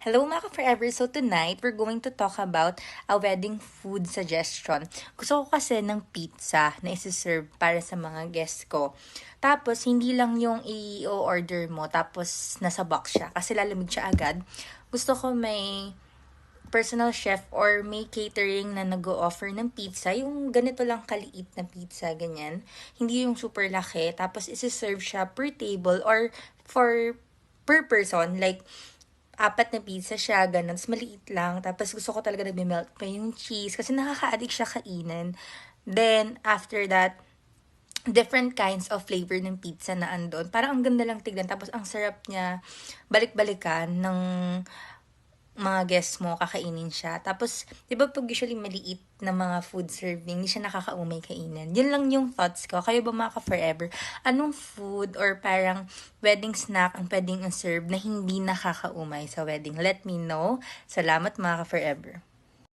Hello mga ka-forever! So tonight, we're going to talk about a wedding food suggestion. Gusto ko kasi ng pizza na isi-serve para sa mga guests ko. Tapos, hindi lang yung i-order mo, tapos nasa box siya, kasi lalamig siya agad. Gusto ko may personal chef or may catering na nag-o-offer ng pizza, yung ganito lang kaliit na pizza, ganyan. Hindi yung super laki, tapos isi-serve siya per table or for per person, like apat na pizza siya, ganun. Tapos maliit lang. Tapos gusto ko talaga nagme-melt pa yung cheese kasi nakaka-addict siya kainin. Then, after that, different kinds of flavor ng pizza na andon. Parang ang ganda lang tignan. Tapos ang sarap niya balik-balikan ng mga guests mo, kakainin siya. Tapos, di ba pag usually maliit na mga food serving, hindi siya nakakaumay kainin. Yun lang yung thoughts ko. Kayo ba mga ka-forever? Anong food or parang wedding snack ang pwedeng serve na hindi nakakaumay sa wedding? Let me know. Salamat mga ka-forever.